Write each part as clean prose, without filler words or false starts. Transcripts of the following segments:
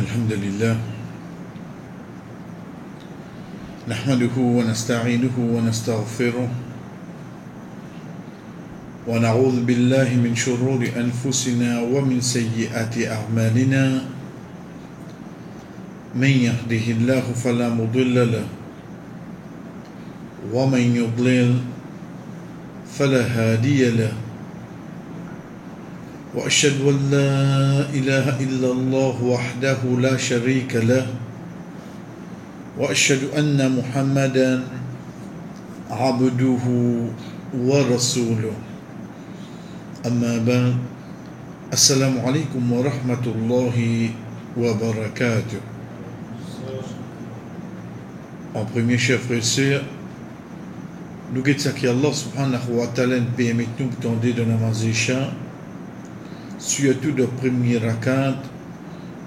الحمد لله نحمده ونستعينه ونستغفره ونعوذ بالله من شرور أنفسنا ومن سيئات أعمالنا من يهده الله فلا مضل له ومن يضلل فلا هادي له وأشهد أن لا إله إلا الله وحده لا شريك له وأشهد أن محمدا عبده ورسوله أما بعد السلام عليكم ورحمة الله وبركاته. En premier, chers frères et sœurs, nous guettons que Allah subhanahu wa ta'ala nous permet de tendre de namaz isha, surtout de premier rakat,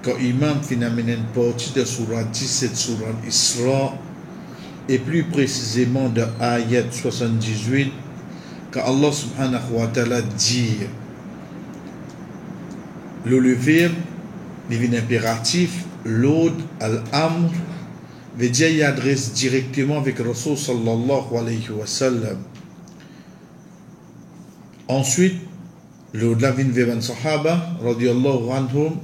quand Imam finalement une partie de Surah 17, Surah Isra, et plus précisément de Ayat 78, quand Allah subhanahu wa ta'ala dit le verbe, le impératif, l'ordre, al-amr, veut dire il adresse directement avec Rasul sallallahu alayhi wa sallam. Ensuite, l'ordre la vient vers un sahaba radiyallahu anhum,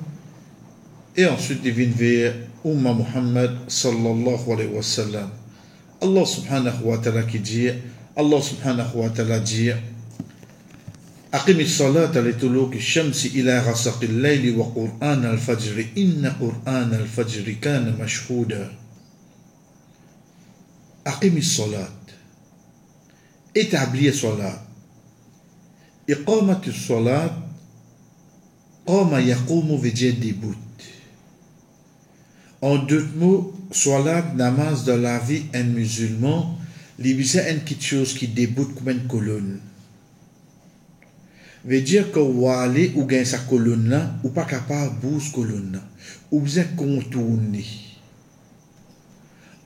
et ensuite il vient vers Umma Muhammad sallallahu alayhi wa sallam. Allah subhanahu wa ta'ala qui dit, Allah subhanahu wa ta'ala dit أقم الصلاة لطلوع الشمس إلى غسق الليل وقرآن الفجر إن قرآن الفجر كان مشهودا. أقم الصلاة, établir salat. إقامة الصلاة, قام يقوم veut dire début. En d'autres mots, salat, namaz dans la vie un musulman, c'est une petite chose qui débute comme une colonne. Veut dire que vous allez ou gagne sa colonne là, ou pas capable de bouger colonne là, ou vous êtes contourné.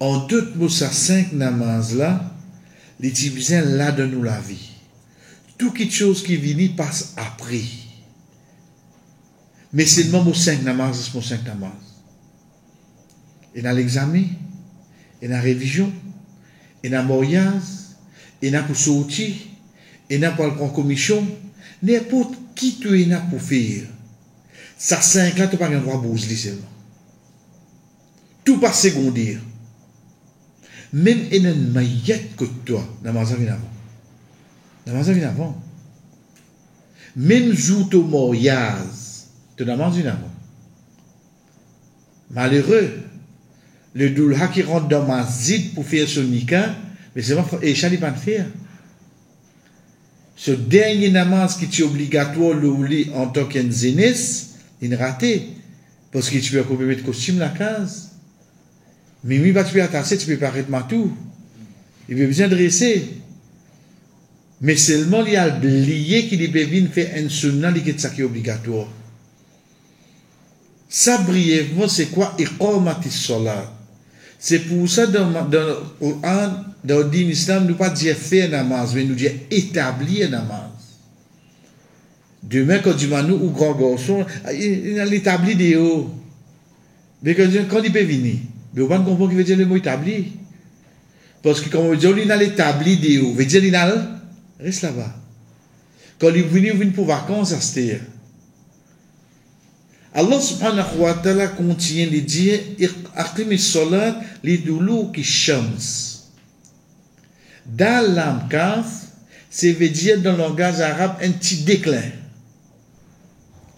En d'autres mots, ces 5 namaz là, les tibétains là de nous la vie. Tout quelque chose qui vient passe après. Mais seulement pour 5 namaz, c'est pour 5 namaz. Et dans l'examen, et dans la révision, et dans le mariage, et dans pour sortir, et dans pour prendre commission, n'importe qui tu es là pour faire. Ça 5 là, tu n'as pas besoin de bouger seulement. Tout pas secondaire. Même il y a une maillette que toi, namaz vient avant. Namaz vient avant. Même jour tu mariage, tu namaz vient avant. Malheureux, le doulha qui rentre dans ma zid pour faire son nikah, mais c'est pas et ça il pas faire. Ce dernier namaz qui est obligatoire le en tant qu'un zénès, il est raté parce que tu peux couper mettre costume la case. Mais tu peux attacher, tu peux pas arrêter tout. Il veut bien dresser. Mais seulement il y a oublié qu'il peut venir faire un sunnah qui est obligatoire. Ça brièvement c'est quoi iqamatis salat. C'est pour ça dans le Coran, dans l'islam, nous ne pas dire faire namaz, mais nous dire établir namaz. Demain, quand tu m'as nous ou grand garçon, il a l'établi des hauts. Mais quand il peut venir, mais on ne comprend pas qu'il veut dire le mot établi. Parce que quand on dit il a l'établi des hauts, veut dire il a reste là-bas. Quand il vient pour vacances, à cette Allah subhanahu wa ta'ala continue de dire Aqim as-salat liduluki shams. Dans l'amkaf, c'est veut dire dans le langage arabe un petit déclin.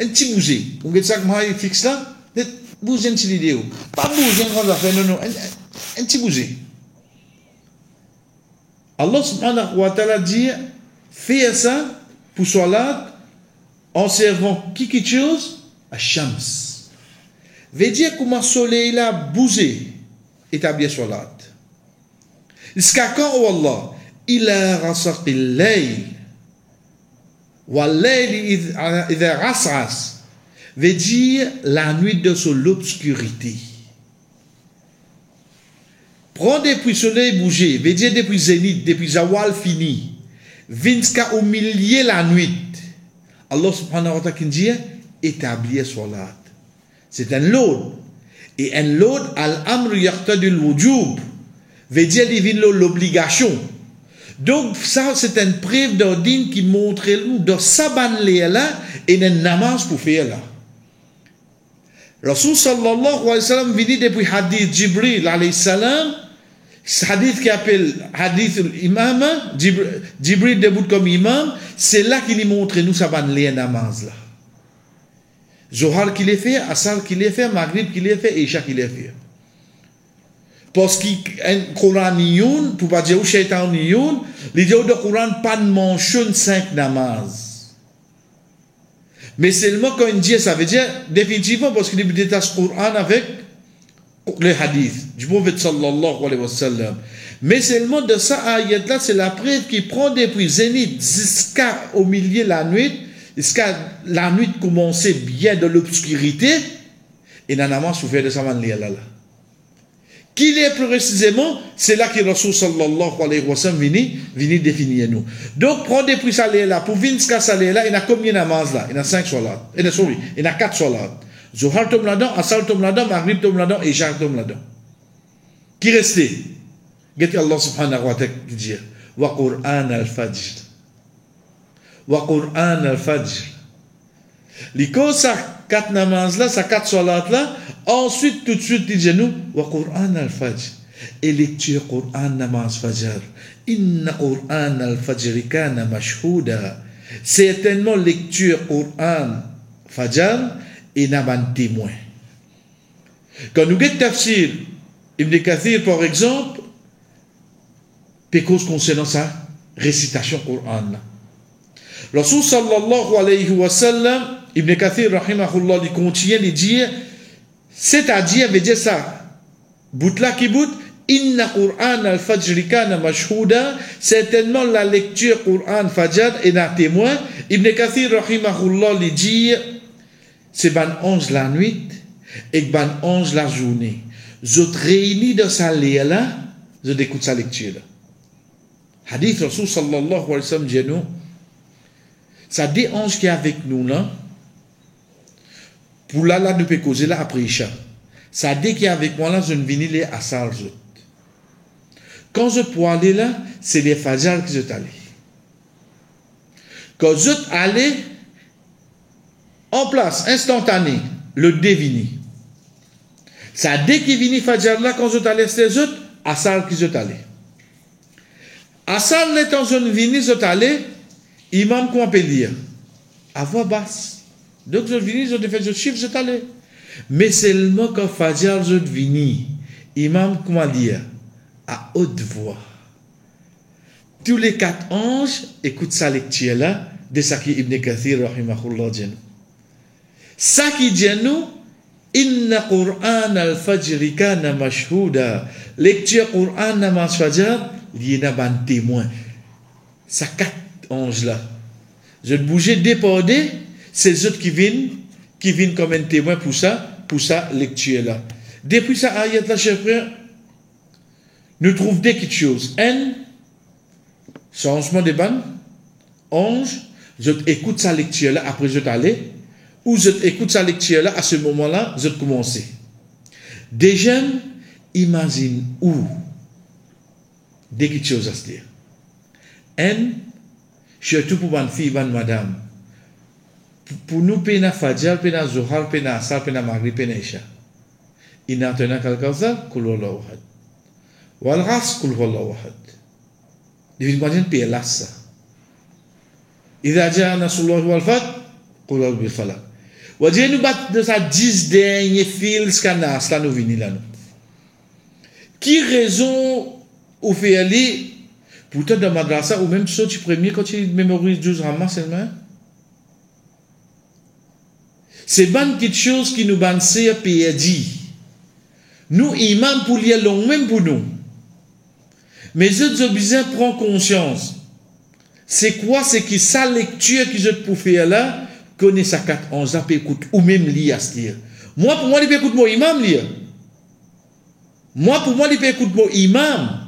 Un petit bouger. Vous voyez ça que moi il fixe là? Bouger un petit vidéo. Pas bouger une grande affaire, non, un petit bouger. Allah subhanahu wa ta'ala dit fais ça pour salat en servant quelque chose à Shams. Veut dire comment le soleil là bougé, établir salat. Jusqu'à quand, oh Allah, il a rasaqi al-layl, wa al-layl idha ras'as, veut dire la nuit de l'obscurité. Prends depuis le soleil bougé, veut dire depuis zénith, depuis zawal fini, jusqu'à au milieu la nuit. Allah subhanahu wa ta'ala dit établir salat. C'est un lot. Et un l'autre, al-amr yaqtadil wujub, veut dire l'obligation. Donc, ça, c'est une preuve d'ordine qui montre nous de saban là et une namaz pour faire là. Rasul sallallahu alayhi wa sallam dit depuis hadith Jibril alayhi salam, hadith qui appelle hadith l'imam, Jibril debout comme imam, c'est là qu'il montre nous saban les namaz là. Zohar qu'il est fait, Asar qu'il est fait, Maghrib qu'il est fait, et Isha qu'il est fait. Parce qu'un Coran niyoun, pour pas dire au shaitan niyoun, l'idée de Coran pas de mentionne 5 namaz. Mais seulement quand il dit ça veut dire définitivement parce qu'il détache le Coran avec les hadiths du prophète sallallahu alayhi wa sallam. Mais seulement de ça ayat là, c'est la preuve qui prend depuis zénith jusqu'au milieu de la nuit, jusqu'à la nuit commencer bien de l'obscurité, et dans la namaz souffert de sa manière là. Qu'il est plus précisément, c'est là que Rasul sallallahu alayhi wa sallam vini définir nous. Donc, prendre des prix salés là, pour venir jusqu'à salé là, il y a combien de namaz là? Il y a 5 solat. Il y a 4 solat. Zohar tom là-dedans, Asal tom là-dedans, Maghrib tom là-dedans, et Isha tom là-dedans. Qui restait? Qu'est-ce Allah subhanahu wa ta'ala dit? Wa Qur'an al-Fajr. Wa Qur'an al-Fajr. Les causes, ça 4 namaz là, ça 4 solat là, ensuite, tout de suite, il dit nous, wa Qur'an al-Fajr. Et lecture Qur'an namaz Fajr. Inna Qur'an al-Fajr kana mashhouda. Certainement, lecture Qur'an Fajr, et n'a pas de témoin. Quand nous avons tafsir, Ibn Kathir, par exemple, des causes concernant sa récitation Qur'an. Rasul sallallahu alayhi wa sallam, Ibn Kathir, rahimahullah, il continue de dire, c'est-à-dire, veut dire ça, bout là qui bout, inna Qur'an al-Fajr kana mashhouda, certainement la lecture Qur'an Fajr est un témoin. Ibn Kathir, rahimahullah, il dit, c'est ban 11 la nuit et ban 11 la journée. Je te réunis dans sa lia là, je écoute sa lecture là. Hadith Rasul sallallahu alayhi wa sallam dit nous, ça dit ange qui est avec nous là, pour là, nous pouvons causer là après Isha. Ça dit qu'il est avec moi là, je ne viens les Asar. Quand je peux aller là, c'est les Fajr que je suis allé. Quand je suis allé, en place, instantané, le dévini. Ça dit qu'il vient Fajr là, quand je suis allé, c'est les autres, Asar que je suis allé. Asar, l'étant je ne viens, je suis allé, imam, comment on peut dire? À voix basse. Donc, je viens, je fais le chiffre, je suis allé. Mais seulement quand Fajr, je viens, imam, comment dire? À haute voix. Tous les 4 anges écoutent sa lecture là, de ça qui Ibn Kathir, rahimahullah, dit. Ça qui dit nous, inna Qur'an al-Fajr kana mashhouda. Lecture Qur'an namaz Fajr, il y a un témoin. Ça 4 anges là. Je bougeais dépendé, c'est eux qui viennent comme un témoin pour ça lecture là. Depuis ça ayat là, chers frères, nous trouvons des petites choses. Un, changement de ban, ange, je écoute sa lecture là, après je t'allais, ou je écoute sa lecture là, à ce moment-là, je commence. Déjà, imagine où des petites choses à se dire. Un, surtout pour une fille, une madame, pour nous, pena Fajr, pena Zohar, pena Asar, pena Maghrib, pena Isha. Il a tenu quelqu'un ça, Kul Wallahu Ahad. Wal Ras, Kul Wallahu Ahad. Il vient de dire là ça. إذا جاء نصر الله والفتح قل أعوذ بالفلق. Wajah nous bat de sa 10 derniers fils canas là nous venons là. Qui raison ou fait aller pourtant dans madrasa ou même sorti premier quand tu mémorises 12 ramas seulement. C'est bonne quelque chose qui nous banse à perdu. Nous imam pour lire long même pour nous. Mais je dois bien prendre conscience. C'est quoi? C'est que sa lecture que je peux faire là, connaît sa 4 ans, ça peut écouter, ou même lire à se dire. Moi, pour moi, il peut écouter mon imam lire. Moi, pour moi, il peut écouter mon imam.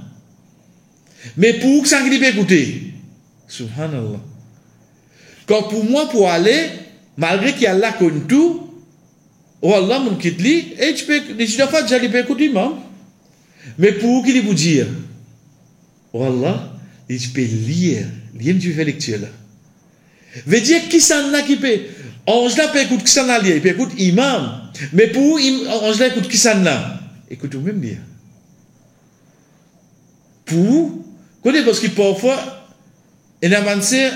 Mais pour que ça, il peut écouter. Subhanallah. Quand pour moi, pour aller, malgré qu'il y a là comme tout, Oh Allah, mon quitte li, et tu peux, les fois, j'allais pas écouter, imam. Mais pour qui vous dire, oh Allah, et tu peux lire, tu fais lecture là. Veut dire, qui s'en a qui peut, ange là peut écouter qui s'en a lire, il peut écouter imam. Mais pour ange là écoute qui s'en a, écoute vous-même lire. Pour, parce que parfois, il y a avancé,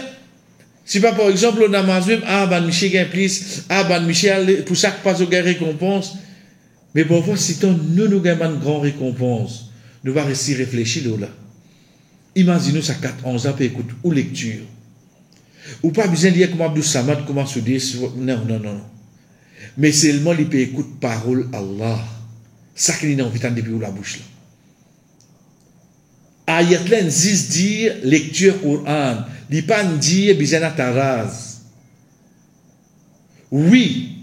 si pas par exemple, on a mazoué, ah, ben, Michel gagne plus, ah, ben, Michel, pour ça que pas au gain récompense. Mais parfois, si nous gagnons une grande récompense, nous allons rester réfléchir là. Imaginez ça 4 11 ans, écoute, ou lecture. Ou pas besoin de lire comme Abdou Samad, comment se dire, non. Mais seulement, il peut écouter parole Allah. Ça qu'il a envie depuis la bouche là. Ayat là, n'existe dire lecture Coran. Il pas dire bizana taraz. Oui.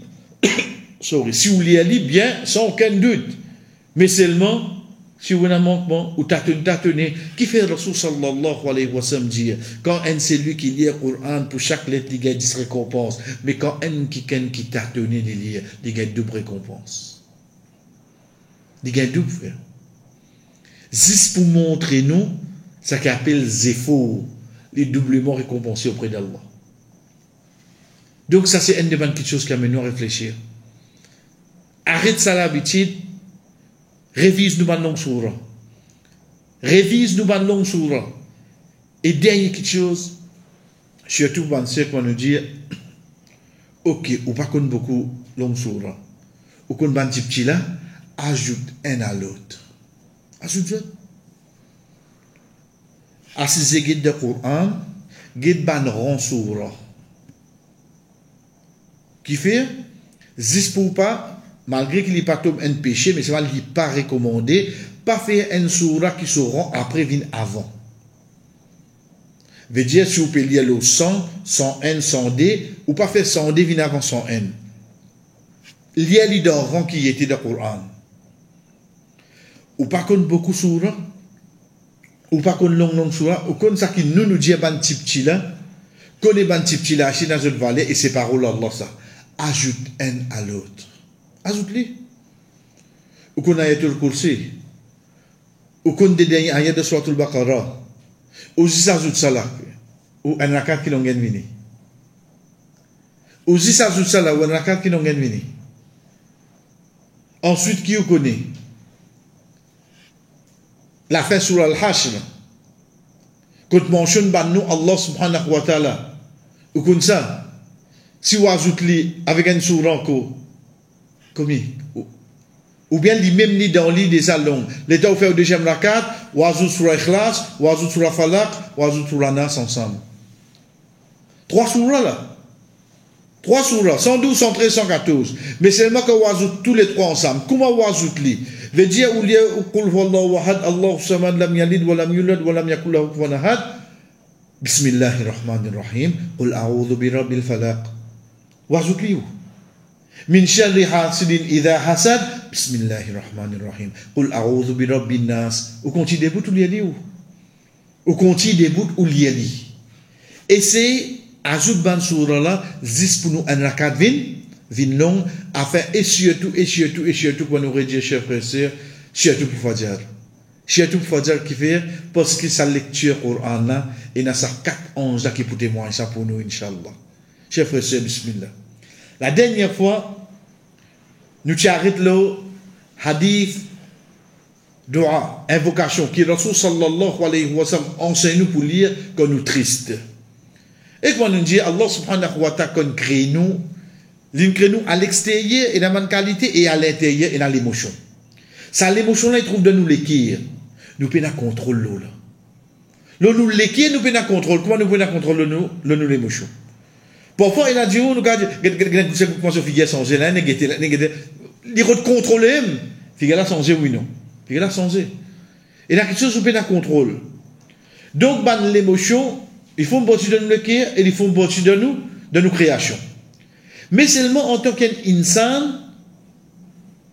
Sorry. Si vous lisez bien, sans aucun doute. Mais seulement, si vous avez un manquement, ou tâtonnez, qui fait Rasul sallallahu alayhi wa sallam dire, quand un c'est lui qui lit le Coran, pour chaque lettre, il gagne 10 récompenses. Mais quand un qui tâtonne de lire, il gagne 2 récompenses. Il gagne 2 frère. Juste pour montrer nous, ça qu'on appelle zéphor, les doublement récompensés auprès d'Allah. Donc ça c'est une des bonnes choses qui amène nous à réfléchir. Arrête ça l'habitude, révise nous ma longue sourate. Révise nous ma longue sourate. Et dernière quelque chose, surtout dans ce qu'on nous dit, ok, ou pas qu'on beaucoup longue sourate, ou qu'on ban petit là, ajoute un à l'autre. Ajoute. Assis guide de Coran, guide ban rond sourate. Qui fait, juste pour pas, malgré qu'il n'y ait pas un péché, mais c'est mal qu'il n'est pas recommandé, pas faire un sourate qui se rend après, vient avant. Veut dire, si vous pouvez lire le 100, 101, 100D, ou pas faire 100D, vient avant 101. Lire les dans rang qui était dans le Coran. Ou pas qu'on beaucoup sourate, ou pas qu'on long sourate, ou qu'on ça qui nous dit ban petit là, qu'on est ban petit là, chez dans une vallée, et c'est parole Allah ça. Ajoute un à l'autre. Ajoute-les. Ou qu'on a été le coursier. Ou qu'on des derniers ayats de Suratul Baqarah. Ou si ça ajoute ça là. Ou un rakat qui n'ont rien venu. Ou si ça ajoute ça là, ou un rakat qui n'ont rien venu. Ensuite, qui vous connaît? La fin sur Al-Hashr. Quand mentionne nous Allah subhanahu wa ta'ala. Ou comme ça. Si vous ajoutez avec un sourate combien? Ou bien les mêmes ni dans l'île des salons. L'état vous fait au deuxième rakat, ou ajoute sur Ikhlas, ou ajoute sur la Falaq, ou ajoute sur la Nas ensemble. 3 sourates là. 3 sourates, 112, 113, 114. Mais seulement que vous ajoutez tous les 3 ensemble. Comment vous ajoutez? Veut dire, ou lieu, ou qul huwallahu ahad, Allahu samad, lam yalid, wa lam yulad, wa lam yakul lahu kufuwan ahad. Bismillahirrahmanirrahim. Qul a'udhu bi rabbil falaq. Wazoutli ou min sharri hasidin idha hasad bismillahirrahmanirrahim qul a'udhu bi rabbin nas ou continue des bouts ou lieli ou continue des bouts ou lieli et c'est ajoute ban sourate là zis pour nous un rakat vin long afin et surtout pour nous redire chers frères et sœurs surtout pour Fadjar qui fait parce que sa lecture Coran là et dans sa 4 11 là qui peut témoigner ça pour nous inchallah. Chers frères et sœurs, bismillah. La dernière fois, nous t'arrêtons le hadith, dua, invocation, qui Rasul sallallahu alayhi wa sallam enseigne nous pour lire quand nous tristes. Et quand nous dit Allah subhanahu wa ta'ala qu'on crée nous à l'extérieur et dans la qualité et à l'intérieur et dans l'émotion. Ça, l'émotion là, il trouve de nous l'équire. Nous pouvons contrôler l'eau là. L'eau nous l'équire, nous pouvons contrôler. Comment nous pouvons contrôler nous l'émotion? Parfois, il a dit, nous regardons, comment ce figure a changé, là, il faut contrôler, figure a changé, oui, non. Figure a changé. Il y a quelque chose qui est dans contrôle. Donc, l'émotion, il faut me bâtir de nous le cœur et il faut me bâtir de nous création. Mais seulement en tant qu'insan,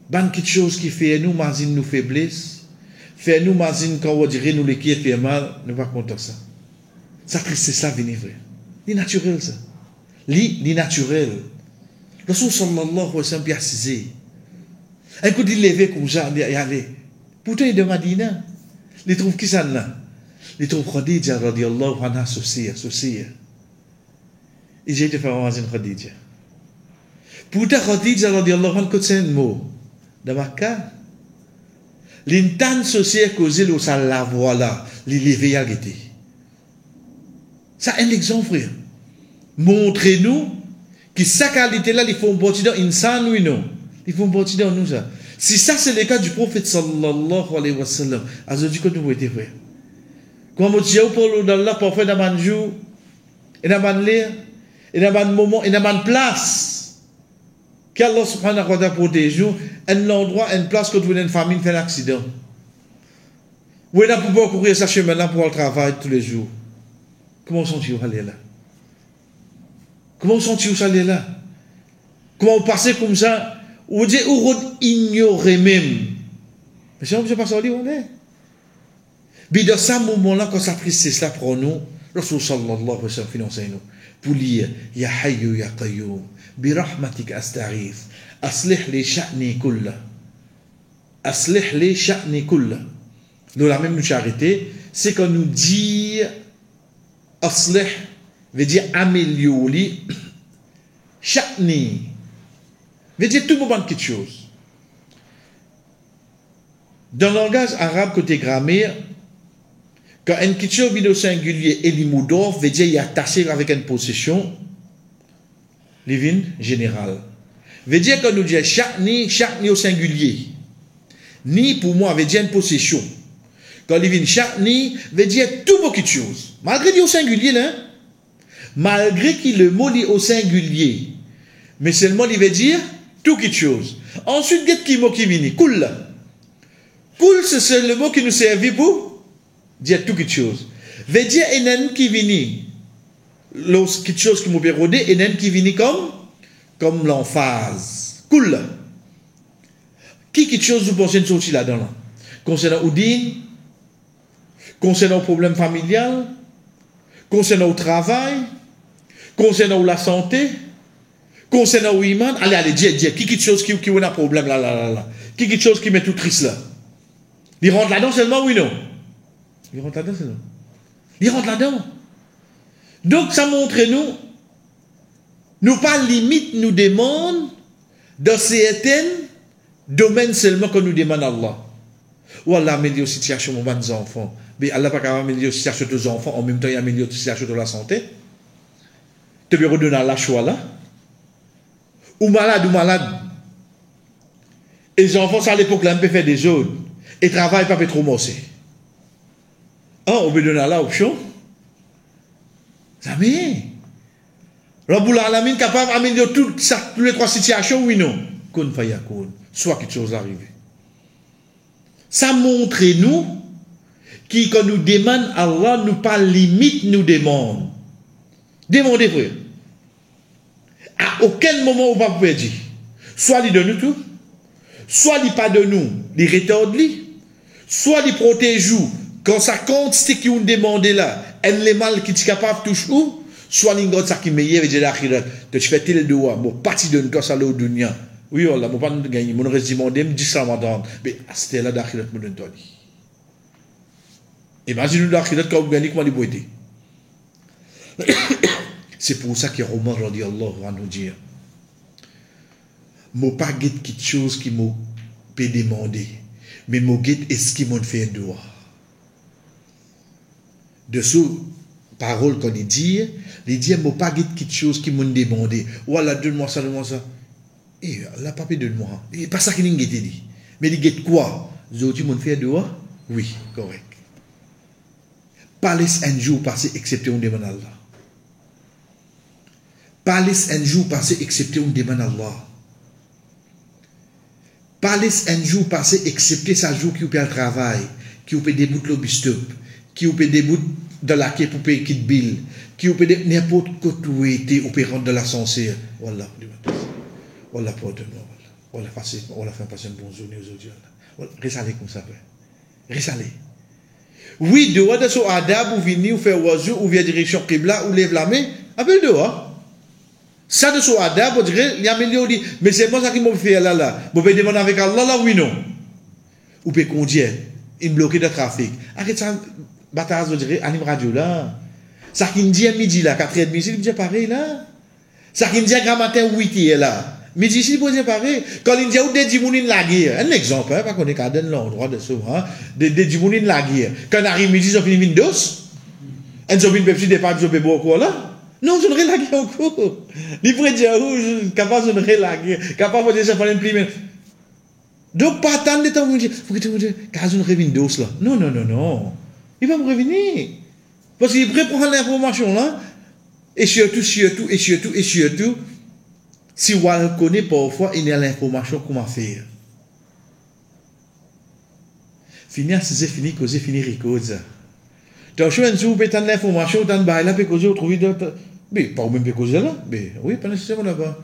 quelque chose qui fait nous, mazine nous faiblesse, fait nous, mazine quand on dirait nous le cœur fait mal, nous pas content ça. Ça, c'est ça, venir vrai. C'est naturel, ça. Li naturel. Rasul sallallahu alayhi wa sallam assisé. Un coup il levé comme ça, il allait. Pourtant il est de Madina. Il trouve qui ça là? Il trouve Khadija radiyallahu anha associée. Et j'ai été faire un Khadija. Pourtant Khadija radiyallahu anha c'est un mot. De Makkah. L'intan associé causé le sal la voilà, il levé à guetter. Ça un exemple frère. Montrez-nous que sa qualité là, il faut un bâti dans insan ou non. Il faut un bâti dans nous ça. Si ça c'est le cas du prophète sallallahu alayhi wa sallam, aujourd'hui que nous était frère. Comme Dieu pour d'Allah parfois dans un jour, et dans un l'air, et dans un moment, et dans une place, qu'Allah subhanahu wa ta'ala protège, un endroit, une place que vous avez une famille fait un accident. Vous n'avez pas courir sa chemin là pour le travail tous les jours. Comment sentez-vous aller là? Comment sentez-vous aller là? Comment vous passez comme ça? Vous dites, vous ignorez même. Mais c'est pas ça, on est. Mais dans ce moment-là, quand ça tristesse là pour nous, Rasul sallallahu alayhi wa sallam finance nous. Pour lire, Ya Hayyu Ya Qayyum, bi rahmatik astaghith, aslih li sha'ni kulla. Aslih li sha'ni kulla. Nous la même charité, c'est quand nous dit aslih, veut dire améliorer, sha'ni, veut dire tout le monde quelque chose. Dans le langage arabe, côté grammaire, quand une question vient au singulier et l'imoudor, veut dire il est attaché avec une possession, livin général. Veut dire quand nous disons sha'ni au singulier. Ni pour moi veut dire une possession. Quand livin sha'ni veut dire tout beaucoup de choses. Malgré qu'il au singulier là, malgré qu'il le mot dit au singulier, mais seulement il veut dire tout quelque chose. Ensuite, qu'est-ce qui mot qui vient? Cool. Cool, c'est le mot qui nous servait pour dire tout quelque chose. Veut dire enen qui vient, quelque chose qui m'a pérodé, enen qui vient comme l'emphase. Cool. Qui quelque chose vous pensez de sortir là-dedans? Concernant Oudine, concernant le problème familial, concernant le travail, concernant la santé, concernant l'Iman, allez, dis, qui quelque chose qui a un problème là. Qui quelque chose qui met tout triste là. Il rentre là-dedans seulement, oui, non? Il rentre là-dedans seulement. Il rentre là-dedans. Donc, ça montre nous pas limite, nous demande dans certains domaines seulement que nous demande Allah. Ou Allah améliore la situation de nos enfants. Mais Allah n'a pas améliorer la situation de nos enfants, en même temps, il améliore la situation de la santé. Tu peux redonner la choix là. Ou malade. Et les enfants, ça à l'époque, là, on peut faire des zones. Et travail, pas trop morcer. On peut donner la option. Ça mais. Rabbul Alamin capable d'améliorer toutes les trois situations, oui, non. Qu'on faille soit quelque chose arrive. Ça montre nous qui, quand nous demande Allah, nous pas limite, nous demande. Demandez, frère. À aucun moment, on va pas dire. Soit il donne nous tout, soit il pas de nous, il rétorde lui, soit il protège nous. Quand ça compte, c'est qui nous demande là, elle les mal qui est capable de toucher où, soit il y ça qui meilleur, et dit l'akhirat, tu fais tel doigt, mon parti de nous, ça là au dunya. Oui, Allah, mon pas nous gagner, mon reste demandé, me dit ça, madame, mais c'était là d'akhirat, mon donne toi. Imaginez-nous l'akhirat quand vous gagnez, comment il peut aider. C'est pour ça que Omar radiyallahu va nous dire, je ne pas guette quelque chose qui m'a peut demander, mais je guette est-ce qu'il m'a fait un doigt. De ce parole qu'on dit, je ne pas guette quelque chose qui m'a demandé. Voilà, donne-moi ça. Et la papier donne-moi. Et pas ça qu'il m'a dit. Mais il guette quoi? Zoti m'a fait un doigt? Oui, correct. Pas laisse un jour passer excepté on demande Allah. Pas laisse un jour passer excepté on demande Allah. Pas laisse un jour passer excepté sa jour qui ou le travail, qui ou peut débouter le bistop, qui ou peut débouter dans la quai pour payer kit bill, qui ou peut n'importe quoi où était ou peut rentrer dans l'ascenseur. Voilà, voilà pour de nous. Voilà passer, on la fait passer une bonne journée aujourd'hui. Reste aller comme ça, reste aller. Oui, dehors de son adab ou venir ou faire oiseau ou via direction Qibla ou lève la main, appelle dehors. Ça de son adab, on dirait, il y a million dit, mais c'est moi ça qui m'a fait là, là. Vous pouvez demander avec Allah, là, oui, non. Ou peut conduire, il bloqué de trafic. Arrête ça, bataille, on dirait, anime radio là. Ça qui me dit à midi là, 4h30, c'est déjà pareil là. Ça qui me dit à grand matin, 8h là. Midi, c'est posé pareil. Quand il dit, où des dimounines la guerre. Un exemple, hein, pas qu'on est qu'à donner l'endroit de ça, hein. Des dimounines la guerre. Quand on arrive midi, ils ont fini une dose. Ils ont fini Pepsi, des pâtes, ils ont fait beaucoup là. Non, je ne vais la guerre encore. Il pourrait dire, capable de ne la guerre. Capable de dire, ça fallait imprimer. Donc, pas attendre de temps, vous dire, faut que tu me dises, car je ne reviens une dose là. Non, non, non, non. Il va me revenir. Parce qu'il prend l'information là. Et surtout, si on connaît parfois, il y a l'information qu'on va faire. Finir, c'est fini, causer, finir, cause. Tu as choisi un jour, tu as l'information, tu as une baille là, tu as trouvé d'autres. Mais pas au même cause là. Mais oui, pas nécessairement là-bas.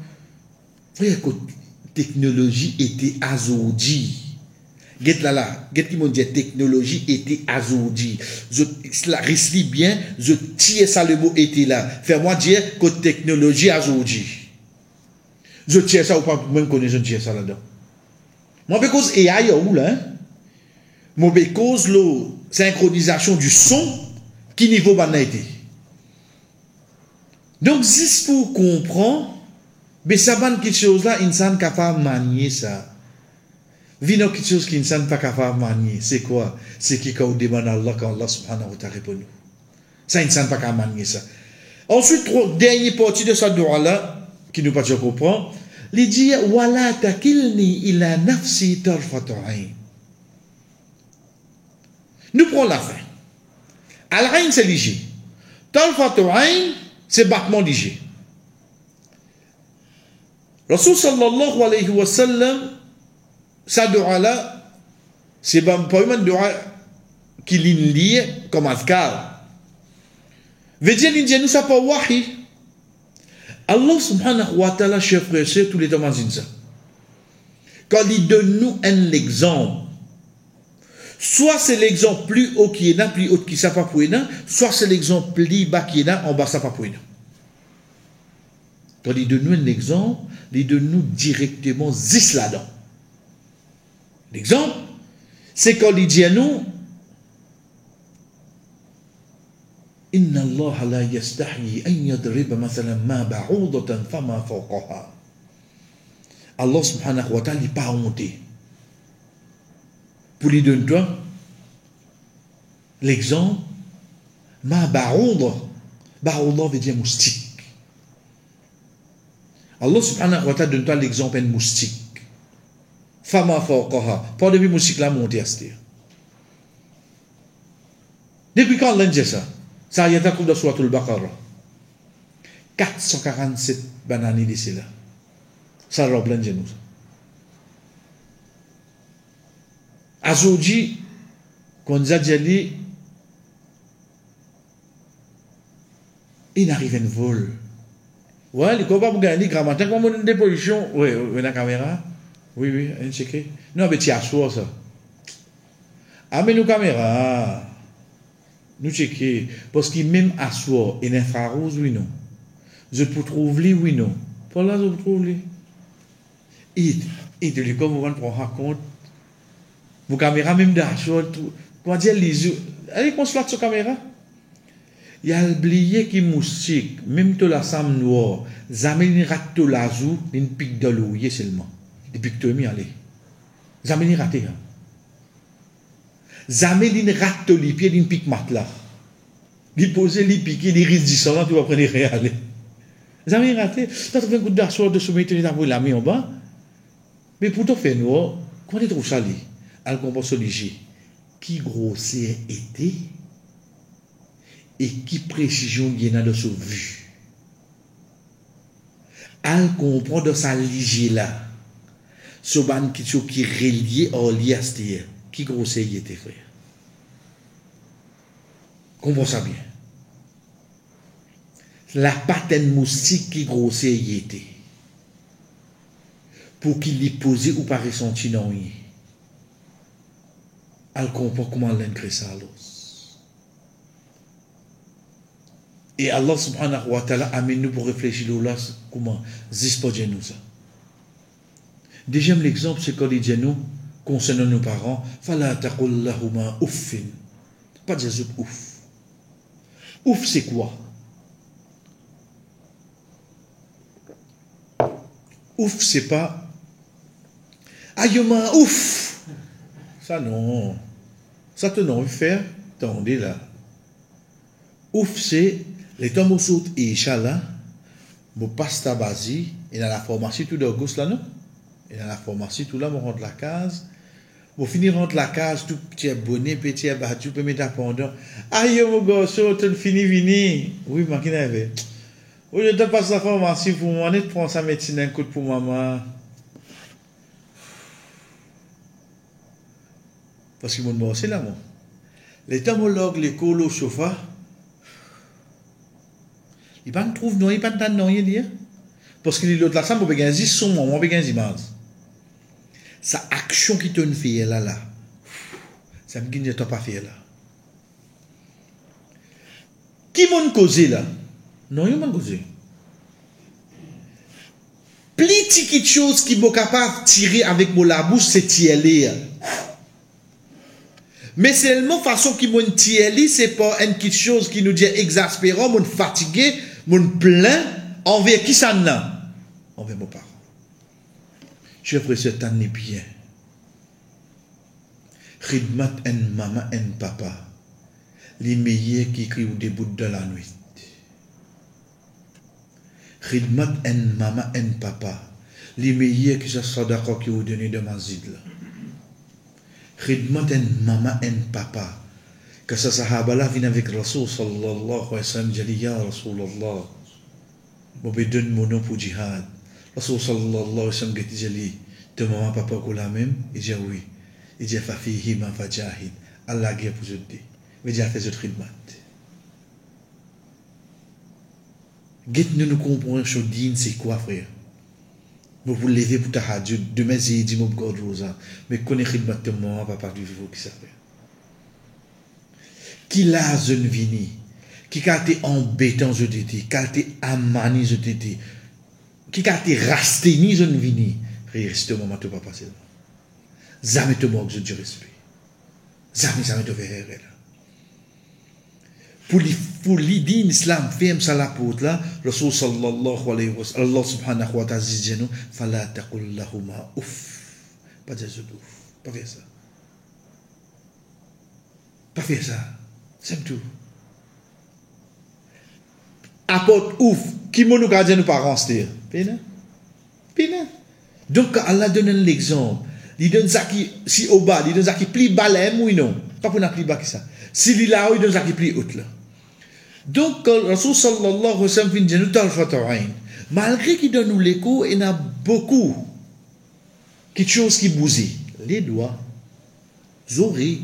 Frère, la technologie était azourdie. Get là, get qui m'ont dit technologie était azourdie. Je risque bien, je tire ça le mot était là. Fais-moi dire que technologie azourdie. Je tire ça ou pas, même connaître, je tire ça là-dedans. Moi, parce que AI, où là, moi, parce que la synchronisation du son, qui niveau banalité. Donc, juste pour comprendre, mais ça va quelque chose là, insan capable de manier ça. Vino quelque chose qui insan pas capable de manier. C'est quoi? C'est qui quand on demande à Allah, quand Allah subhanahu wa ta'ala répond. Ça, insan pas capable de manier ça. Ensuite, dernière partie de sa dua là, qui nous pas déjà comprendre, il dit, wala takilni ila nafsi tarfatayn. Nous prenons la fin. Al-Ain, c'est léger. Tarfatayn, c'est battement léger. Rasul sallallahu alayhi wa sallam, sa dua là, c'est pas une dua qui lit comme azkar. Veut dire, l'Indien nous ça pas wahi. Allah subhanahu wa ta'ala, chers frères et sœurs, tous les temps ça. Quand il donne nous un exemple, soit c'est l'exemple plus haut qui est là, plus haut qui ne pas pour là, soit c'est l'exemple plus bas qui est là, en bas ça pas pour là. Quand il donne nous un exemple, il donne nous directement 10 là-dedans. L'exemple, c'est quand il dit à nous, Inna Allah la yastahi an yadriba mathalan ma ba'udatan fama fawqaha. Allah subhanahu wa ta'ala n'est pas honté. Pour lui donner toi l'exemple, ma ba'udah. Ba'udah veut dire moustique. Allah subhanahu wa ta'ala donne toi l'exemple d'un moustique. Fama fawqaha. Pas depuis moustique là monté à ce dire. Depuis quand Allah dit ça? Ça y est à dans Surat al-Baqarah. 447 bananes d'ici là. Ça robe l'engin. Azoudi, quand il a dit, il arrive un vol. Ouais, les copains vous gagnent, grand matin, comme on a une déposition. Oui, oui, la caméra. Oui, oui, un checké. Non, mais tu as soin ça. Ah, mais nos caméras. Nous checker. Parce qu'il même assoit et infrarouge, oui, non. Je peux trouver, oui, non. Pour là, je peux trouver. Et de l'école, vous prendre compte. Vos caméras, même d'assoit, comment dire, les yeux. Allez, qu'on se flatte sur caméra. Il y a oublié qui moustique, même de la sam noire, jamais une rate de l'azou, une pique de l'eau, seulement. Des piques de mi, allez. Jamais une raté, hein. Jamais une rate de l'épée, une pique matelas. Il posait les piquets, les risques dissonants, tu vas prendre les réels. Jamais raté. Tu as trouvé un coup d'asseoir de soumettre les arbres la main en bas. Mais pour te faire noir, quand tu trouves ça, elle comprend ce léger. Qui grossier était et qui précision il y en a de sa vue. Elle comprend de sa léger là. Ce ban qui est relié au liastir. Qui grossier il était, frère. Comprends ça bien. La patine moustique qui grossier il était. Pour qu'il l'ait posé ou pas ressenti non rien. Elle comprend comment elle crée ça à l'os. Et Allah subhanahu wa ta'ala amène nous pour réfléchir là, comment zispojer nous ça. Deuxième exemple, c'est quand il dit nous, concernant nos parents, fala taqul lahuma uffin. Pas de dire ouf. Ouf, c'est quoi? Ouf, c'est pas aïe, ouf. Ça non. Ça te non faire, attendez là. Ouf, c'est les temps où saute et Inch'Allah, vous passez ta basi, et dans la pharmacie tout d'Auguste là, non? Et dans la pharmacie tout là, vous rentre la case. Vous finir rentre la case, tout petit bonnet, petit battu, peut mettre à pendant. Aïe, mon garçon, tu fini, vini. Oui, ma qui n'avait. Ou je te passe la pharmacie pour moi, on prend sa médecine un coup pour maman. Parce que mon mot, c'est là, moi. Les tamologues, les colos, chauffeurs, ils ne trouvent non, ils ne trouvent non, ils disent. Parce que l'autre là, ça, on peut gagner 10 son, on peut gagner 10 images. Sa action qui te fait là, ça me dit que tu n'as pas fait là. Qui m'a causé là? Non, il m'a causé. Petite chose qui m'a capable de tirer avec mon la bouche, c'est tirer. Mais seulement façon qui m'a tiré, c'est pas une petite chose qui nous dit exaspérant, mon fatigué, mon plein, envers qui ça n'a? Envers mon parent. Je ferai cette année bien. Khidmat en maman en papa. Les meilleurs qui crient au début de la nuit. Khidmat en maman en papa. Les meilleurs qui se sont d'accord qui vous donnent de ma zid là. Khidmat en maman en papa. Que ce sahaba là vient avec Rasul sallallahu alayhi wa sallam. Jali ya Rasulallah. Moi je donne mon nom pour jihad. Rasul sallallahu alayhi wa sallam dit jali. De maman papa qu'on la même. Il dit oui. Il dit fafihi ma fajahid. Allah guère pour je dire. Mais il a fait ce khidmat. Guette nous comprenons ce din c'est quoi frère. Vous vous levez pour ta radio. Demain j'ai dit mon God Rosa. Mais connaît khidmat de maman papa du vivant qui s'appelle. Qui l'a jeune vini. Qui a été embêtant je t'ai dit. Qui a été amani je t'ai dit. Qui a été rasteni jeune vini. Reste maman te papa c'est là. Jamais te manque je dis respect. Jamais te faire là. Pour l'idée l'islam ferme ça la porte là, Rasul sallallahu alayhi wa sallam, Allah subhanahu wa ta'ala dit nous, fala taqul lahuma ouf. Pas dire ouf. Pas faire ça. Pas faire ça. C'est tout. Apporte ouf. Qui m'a nous gardé nos parents c'est? Pena. Donc Allah donne l'exemple. Il donne ça qui si au bas, il donne ça qui plie bas là ou non. Pas pour n'a plie bas que ça. Si il là il donne ça qui plie haut là. Donc Rasul sallallahu alayhi wa sallam vient nous tal fata'in. Malgré qu'il donne nous l'écho, il y a beaucoup quelque chose qui bouge. Les doigts, les oreilles,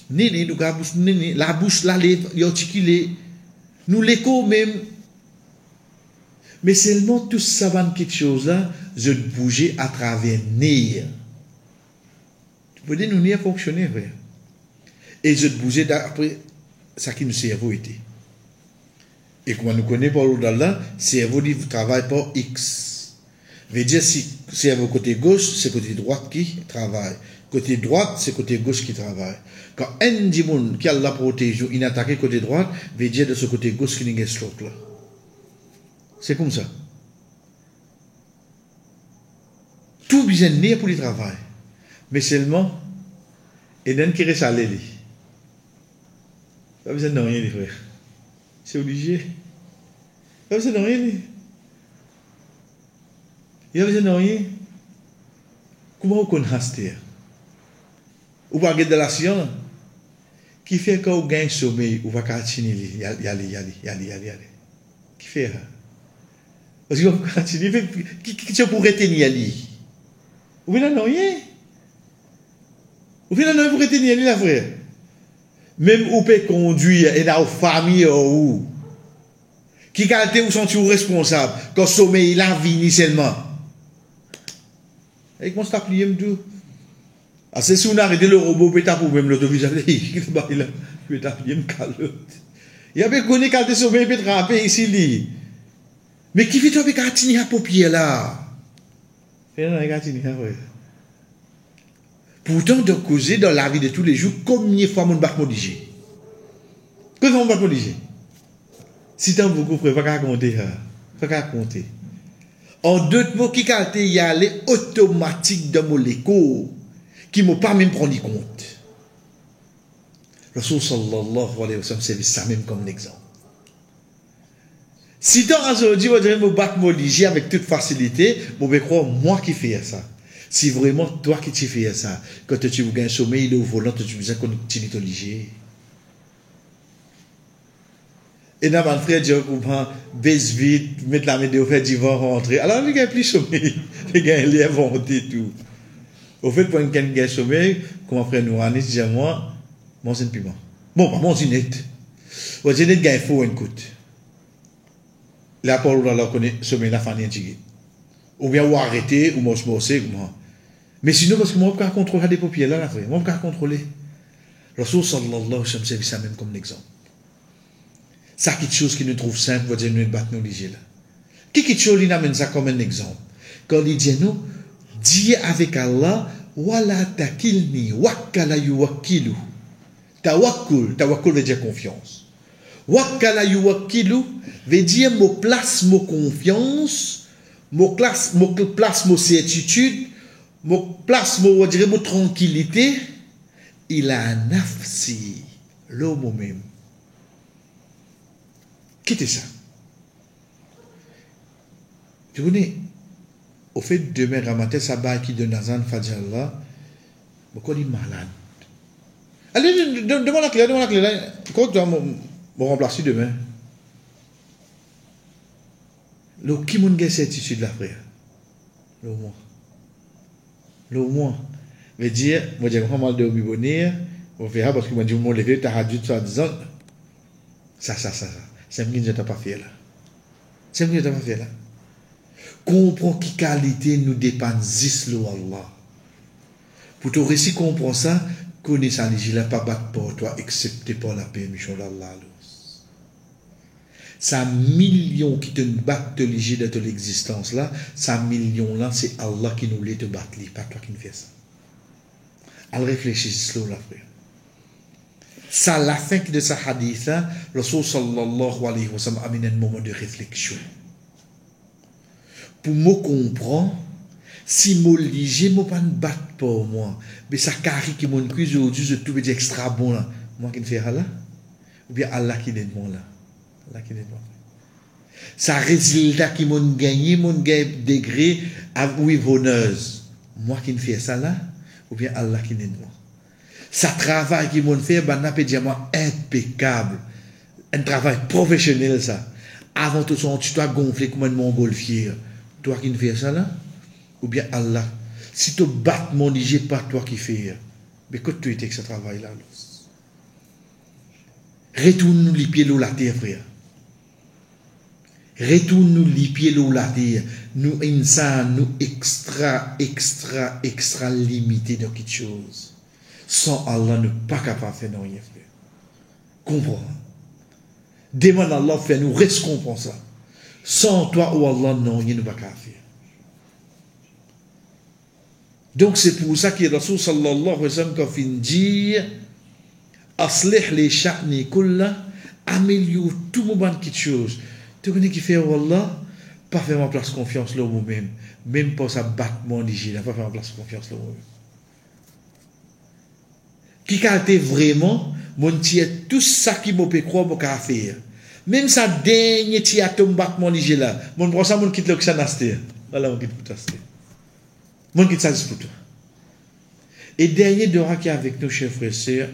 la bouche, la lèvre, l'articulé, nous l'écho même. Mais seulement tout ça va quelque chose là, je bouger à travers nez. Tu peux dire nous nez fonctionner vrai. Et je bouger d'après ça qui nous cerveau était. Et comme nous connaissons par là, cerveau dit travaille par X. Veut dire si cerveau côté gauche, c'est côté droite qui travaille. Côté droite, c'est côté gauche qui travaille. Quand un dit qui a la protège, il attaque côté droite, veut dire de ce côté gauche qui n'est pas stroke là. C'est comme ça. Tout bien né pour le travail. Mais seulement, il y a un qui reste à l'aile. Pas besoin de rien, les frères. C'est obligé. Pas besoin de rien. Il n'y a besoin de rien. Comment on connaît ça? Ou pas de la science qui fait quand on gagne sommeil, on va continuer. Y aller. Qui fait ça? Parce qu'on va continuer. Qui tu pourrais tenir aller? Ou bien non rien. Ou bien non pour retenir aller la frère. Même ou peut conduire et dans la famille ou qui qualité ou sont responsable quand sommeil là vini seulement. Et comment ça plié tout? Ah c'est si on arrête le robot peut pour même l'autovisage il va là peut t'applier me calotte. Il y a des connu quand sommeil peut trapper ici li. Mais qui fait toi avec atini à paupière là? Fait non atini ouais. Pourtant de causer dans la vie de tous les jours combien de fois mon bac modigé. Que mon bac modigé? Si tant beaucoup frère pas compter pas compter. En d'autres mots qui quand il y a les automatiques de mon écho qui m'ont pas même prendre compte. Rasul sallallahu alayhi wa sallam c'est ça même comme exemple. Si tu as aujourd'hui, vous me battre moligé avec toute facilité, vous pouvez croire moi qui fais ça. Si vraiment toi qui tu fais ça, quand tu veux gagner sommeil, le volant, tu veux qu'on continue de liger. Et là, mon frère dit, baisse vite, mettre la main de fait divan rentrer. Alors, il n'y a plus sommeil. Il y a un inventé tout. Au fait, pour un gain sommeil, comme mon frère nous a dit, moi, c'est un piment. Bon, pas mon net. Mon net gagne faux un coup. La parole là connaît sommeil la famille antique. Ou bien ou arrêter ou mosser comment. Mais sinon parce que moi pas contrôler des paupières là frère, moi pas contrôler. Rasul sallallahu alayhi wa sallam c'est ça même comme exemple. Ça quelque chose qui nous trouve simple, va dire nous battre nous liger là. Quelque chose il amène ça comme un exemple. Quand il dit nous dis avec Allah wala takilni wakkala yuwakkilu. Tawakkul veut dire confiance. Wakkala yuwakkilu veut dire mo place mo confiance, mo place mo certitude, mo place mo on dirait mo tranquillité, il a nafsi l'homme même. Quittez ça. Tu connais au fait demain ramater sabah qui donne azan fajr là, beaucoup de malade. Allez demande la clé là. Quand tu vas me remplacer demain. Le qui moun gen certitude là frère. Le moins veut dire moi j'ai pas mal de bonheur on verra parce que moi dis mon lever ta radio soit disant ça c'est ce que je t'ai pas fait là. C'est ce que je t'ai pas fait là. Comprends qui qualité nous dépend juste le Allah. Pour te réussir comprendre ça, connais ça les là pas battre pour toi excepté pour la permission d'Allah. Ça million qui te battent de léger de l'existence là, ça million là, c'est Allah qui nous les te battre, pas toi qui nous fais ça. Al réfléchisse slow là frère. Ça la fin de ce hadith là, le Rasul sallallahu alayhi wa sallam amène un moment de réflexion. Pour me comprendre, si je léger, je ne pas battre pour moi, mais ça carré qui mon cuisse aujourd'hui, je trouve extra bon là, moi qui ne fais là, ou bien Allah qui est bon là. Ça résultat qui m'ont gagné, mon degré à oui bonneuse. Moi qui ne fais ça là, ou bien Allah qui n'est moi. Ça travail qui m'ont fait, ben n'a pas dit moi impeccable. Un travail professionnel ça. Avant tout ça, tu dois gonfler comme un montgolfier. Toi qui ne fais ça là, ou bien Allah. Si tu bats mon j'ai pas toi qui fais. Mais que tu étais que ce travail là. Retourne-nous les pieds l'eau la terre, frère. Retourne-nous les pieds l'eau la terre. Nous, insan, nous extra limité dans quelque chose. Sans Allah, nous pas capable de faire non rien, frère. Comprends. Demande à Allah, fait nous reste comprendre ça. Sans toi ou Allah, non, rien nous pas capable faire. Donc c'est pour ça que Rasul sallallahu alayhi wa sallam quand il dit aslih les sha'ni kulla, améliore tout moment quelque chose. Tu connais qui fait Allah, pas faire ma place confiance là moi-même, même pas ça battement d'hygiène, pas faire ma place confiance là moi-même. Qui qualité vraiment, mon tiers tout ça qui m'a peut croire mon faire. Même ça dernier tiers ton battement d'hygiène là, mon prend ça mon quitte le xanasté. Voilà mon quitte pour t'aster. Mon quitte ça pour toi. Et dernier dora qui est avec nous chers frères et sœurs.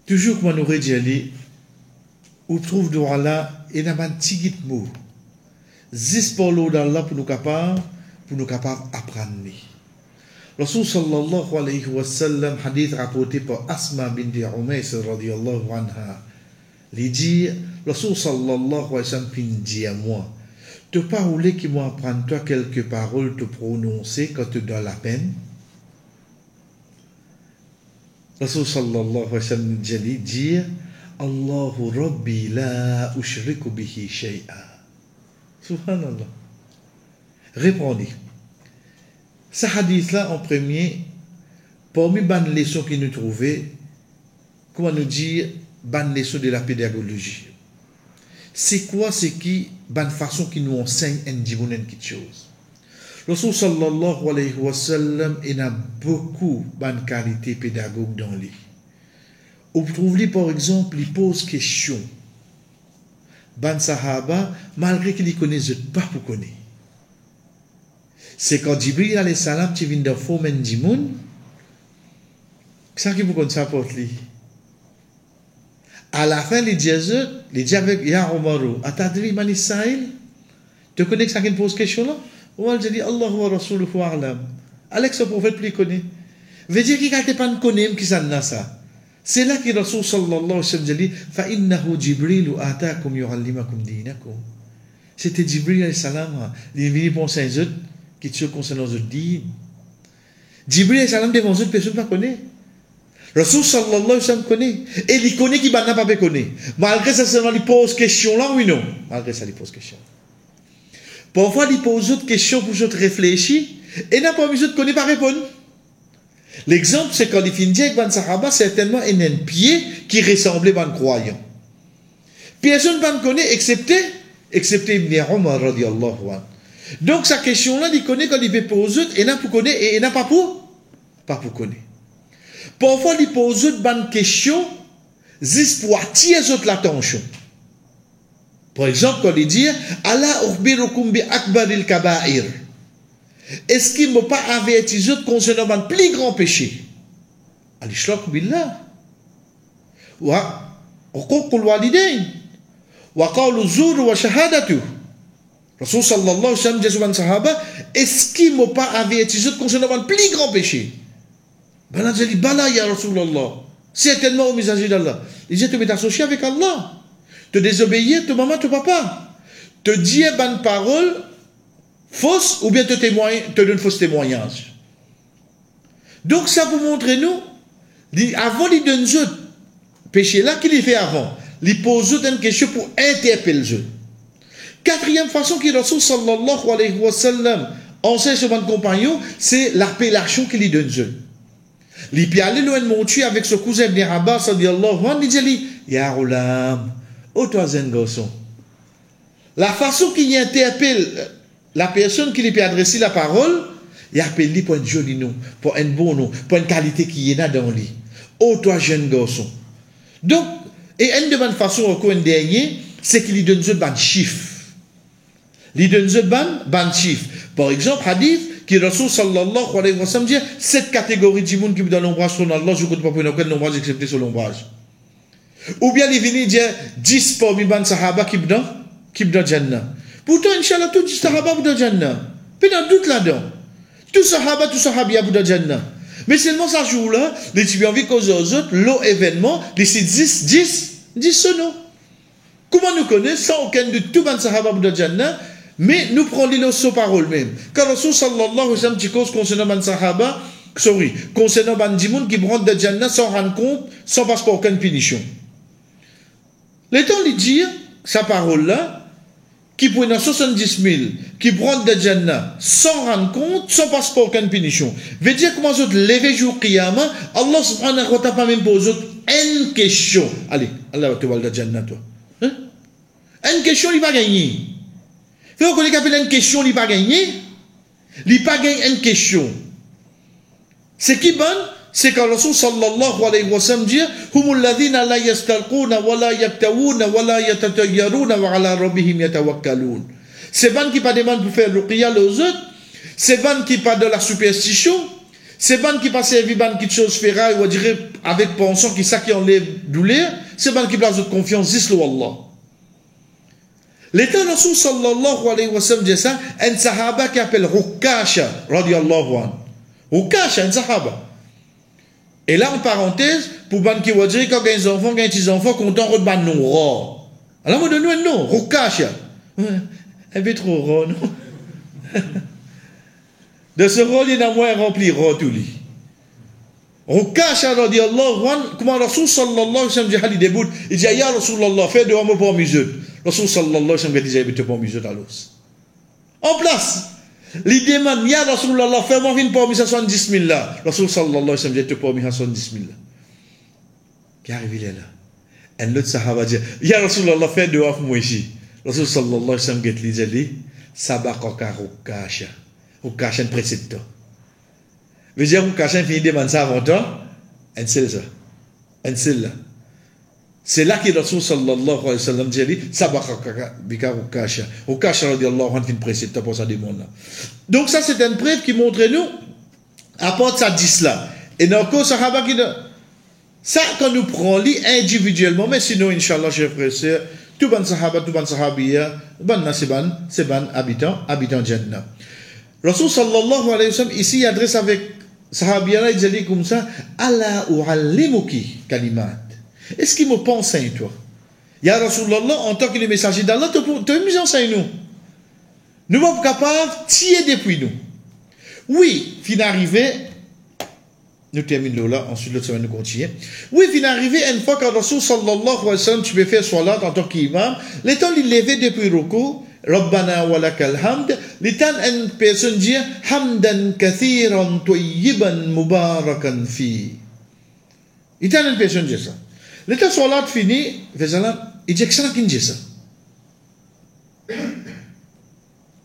Toujours comme on aurait dit, on trouve droit là, et n'a pas un petit mot. Juste pour l'eau d'Allah pour nous capables d'apprendre. Rasul sallallahu alayhi wa sallam, hadith rapporté par Asma binti Umays radiyallahu anha, il dit, Rasul sallallahu alayhi wa sallam dit à moi, tu parles qui m'apprendre toi quelques paroles te prononcer quand tu donnes la peine. Rasul sallallahu alayhi wa sallam dit Allahu Rabbi la ushriku bihi shay'a. Subhanallah. Répondez. Ce hadith-là, en premier, parmi les leçons qu'il nous trouvait, comment nous dire, les leçons de la pédagogie. C'est quoi, c'est qui, bonne façon qui nous enseigne une quelque chose. Rasul sallallahu alayhi wa sallam, il a beaucoup de qualités pédagogiques dans lui. Vous trouvez par exemple, il pose question. Ban Sahaba, malgré qu'il connaisse pas pour connaître. C'est quand Jibril alayhi salam, tu viens de Fomen Dimoun, ça qui vous connaît ça pour lui. À la fin, les dit avec Ya Omaru, Atadri man Israël, tu connais que ça qui pose question là? Ou elle dit Allah wa Rasuluhu a'lam. Alex, le prophète, plus connaît. Veut dire qu'il n'a pas connu qui ça n'a ça. C'est là que Rasul sallallahu alayhi wa sallam dit fa innahu Jibril atakum yu'allimakum dinakum. C'était Jibril alayhi salam, il est venu penser aux autres qui te concernent aux autres dînes. Jibril alayhi salam devant les autres personnes pas connaît. Rasul sallallahu alayhi wa sallam connaît et il connaît qui n'a pas connaît. Malgré ça seulement il pose question là oui non. Malgré ça il pose question. Parfois il pose d'autres questions pour autres réfléchir et n'a pas besoin de connaître pas répondre. L'exemple, c'est quand il finit avec Ban Sahaba, certainement il y a un pied qui ressemblait à un croyant. Personne ne connaît, excepté Ibn Omar, radiallahu anhu. Donc, sa question-là, il connaît quand il veut poser, et il n'a pas connaître, et il n'a pas pour connaître. Parfois, il pose une bonne question, juste pour attirer l'attention. Par exemple, quand il dit, Allah ukhbirukum bi akbaril kaba'ir. Est-ce qu'il ne m'a pas averti concernant le plus grand péché? Al-Ishlaq billah. Wa uququl walidain. Wa qawlu zur wa shahadatu. Rasul sallallahu alayhi wa sallam dit aux sahaba, est-ce qu'il ne m'a pas averti concernant le plus grand péché? Ben là, j'ai dit, bala ya Rasulallah. Certainement au messager d'Allah. Il dit, tu m'es associé avec Allah. Te désobéir, te maman, te papa. Te dire bonne parole fausse ou bien te donne fausse témoignage. Donc ça vous montre nous, avant il donne ce péché là qu'il fait avant, il pose une question pour interpeller eux. Quatrième façon qu'il Rasul sallallahu alayhi wa sallam enseigne sur mon compagnon, c'est l'appellation qu'il donne eux. Il peut aller loin de monter avec son cousin Ibn Abbas sallallahu anhu, il dit ya Ghulam, ô toi un garçon. La façon qu'il interpelle la personne qui lui peut adresser la parole, il appelle lui pour un joli nom, pour un bon nom, pour une qualité qui est là dans lui. Oh, toi, jeune garçon. Donc, et une de bonnes façons, encore une dernière, c'est qu'il lui donne un chiffre. Il donne un chiffre. Par exemple, hadith, qui Rasul sallallahu alayhi wa sallam dit, cette catégorie de monde qui me donne l'ombrage sur Allah, je ne compte pas pour aucun ombrage excepté sur l'ombrage. Ou bien, il vient dire 10 parmi les sahaba qui me donne Jannah. Pourtant, Inch'Allah, tout sahaba vous donne Jannah. Puis dans doute là-dedans. Tout sahabia vous donne Jannah. Mais seulement ce jour-là, les gens envie causer aux autres, l'eau événement, les 10 ce nom. Comment nous connaissons sans aucun de tout le sahaba vous donne Jannah, mais nous prenons les sous parole même. Quand Rasul sallallahu alayhi wa sallam dit cause concernant les sahaba, concernant les gens qui prennent de Jannah sans rendre compte, sans passer par aucune punition. Les temps lui dire, sa parole-là, qui prennent 70 000, qui prennent de Jannah sans rendre compte, sans passer par aucune punition. Veut dire comment vous lever jour Qiyamah, Allah subhanahu wa ta'ala pas même pose une question. Allez, Allah te voit de Jannah toi. Hein? Une question, il va gagner. Vous connaissez qu'appelle une question, il va gagner. Il va gagner une question. C'est qui bon? C'est quand Rasul sallallahu alayhi wa sallam dit humul ladhina la yastalquna wa la yaktawuna wa la yatatayyaruna wa ala rabbihim yatawakkalun. C'est ban qui pas demande pour faire ruqya aux autres, c'est ban qui pas de la superstition, c'est ban qui pas servi ban qui chose fera ou dire avec pensant qui ça qui enlève douleur, c'est ban qui place de confiance juste Allah. L'état Rasul sallallahu alayhi wa sallam dit ça, un sahaba qui appelle Rukasha radiyallahu anhu. Rukasha un sahaba. Et là, en parenthèse, pour ban qui va dire quand il y a des enfants, quand il y a des petits-enfants, qu'on t'en ban nom. Alors, on donne un nom, Rukasha. Un peu trop rare, non? De ce rôle, il y en a moins rempli rare tout lui. Rukasha radiallahu anhu, comment Rasul sallallahu alayhi wa sallam dit Ali debout, il dit ya Rasulallah, fais de moi pour mes yeux. Rasul sallallahu alayhi wa sallam dit j'habite pour mes yeux à l'os. En place. Il demande ya Rasulallah, fais-moi une pour mes 70 000 là. Rasul sallallahu alayhi wa sallam dit pour mes 70 000 là. Qui arrive là? Un autre sahaba dit ya Rasulallah, fais de moi pour moi ici. Rasul sallallahu alayhi wa sallam dit sabaqaka Rukasha. Rukasha précède toi. Veut dire que quelqu'un finit de demander ça avant toi, un seul ça. Un seul là. C'est là que Rasul sallallahu alayhi wa sallam dit sabaqaka bika Rukasha. Rukasha radiallahu anhu finit précède toi pour ça demande là. Donc ça c'est une preuve qui montre nous apporte ça 10 là. Et donc sahaba qui ça quand nous prenons individuellement, mais sinon inchallah chers frères et sœurs, tout ban sahaba, tout ban sahabiya, ban nasiban, c'est ban habitant Jannah. Rasul sallallahu alayhi wa sallam ici adresse avec sahabiya, il dit comme ça, Ala u'allimuki kalimat. Est-ce qu'il me pense à toi? Ya Rasulallah, en tant que le messager d'Allah, te mis enseigne nous. Nous sommes capables de tirer depuis nous. Oui, fin arrivé, nous terminons là, ensuite l'autre semaine nous continuons. Oui, fin arrivé, une fois que Rasul sallallahu alayhi wa sallam, tu peux faire salat en tant qu'imam, les temps il levé depuis Ruku, Rabbana wa lakal hamd, les temps une personne dit hamdan kathiran tayyiban mubarakan fi. Il temps une personne dit ça. Les temps salat fini, il dit que ça qui dit ça.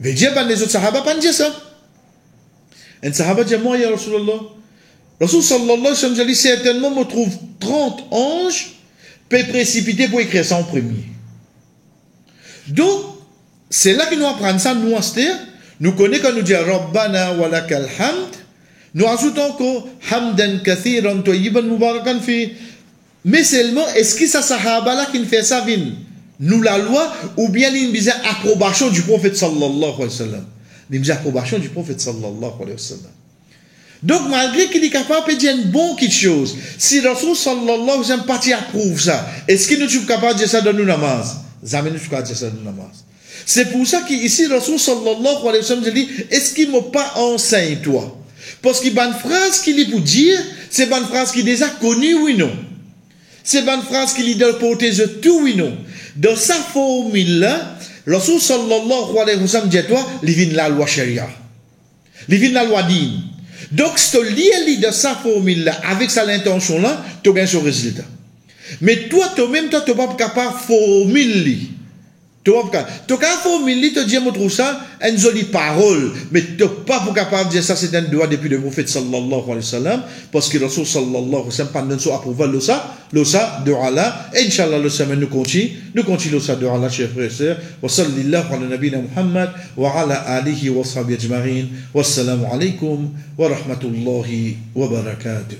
Mais dire pas les autres sahaba pas dit ça. Un sahaba dit moi ya Rasulallah. Rasul sallallahu alayhi wa sallam dit certainement me trouve 30 anges peut précipiter pour écrire ça en premier. Donc c'est là que nous apprenons ça, nous nous connaissons quand nous disons Rabbana wa lakal hamd, nous ajoutons encore hamdan kathiran tayyiban mubarakan fi. Mais seulement, est-ce que ça sahaba là qui fait ça vin nous la loi ou bien il y a approbation du prophète sallallahu alayhi wa sallam? Il y a approbation du prophète sallallahu alayhi wa sallam. Donc malgré qu'il est capable de dire une bonne petite chose, si Rasul sallallahu alayhi wa sallam parti approuve ça, est-ce que nous sommes capables de dire ça dans nos namaz? Jamais nous sommes capables de dire ça dans nos namaz. C'est pour ça qu'ici, Rasul sallallahu alayhi wa sallam dit, est-ce qu'il ne m'a pas enseigné toi? Parce qu'il y a une phrase qu'il est pour dire, c'est une phrase qui est déjà connue, oui non. C'est une phrase qu'il est de porter de tout, oui non. Dans sa formule-là, Rasul sallallahu alayhi wa sallam dit toi, il vient la loi sharia. Il vient la loi dîne. Donc, si tu lis de sa formule-là, avec sa intention-là, tu gagnes son résultat. Mais toi, toi-même, tu n'es pas capable de formuler. Tu n'es pas capable de formuler, tu dis, je trouve ça une jolie parole, mais tu n'es pas capable de dire ça, c'est un droit depuis le prophète sallallahu alayhi wa sallam, parce que le Rasul sallallahu alayhi wa sallam, pendant son approval, le ça, de Allah, et Inch'Allah, le semaine nous continue le ça de Allah, chers frères et sœurs, wa sallallahu ala nabina Muhammad, wa ala alihi wa sahbihi ajma'in, wassalamu alaikum, wa rahmatullahi wa barakatuh.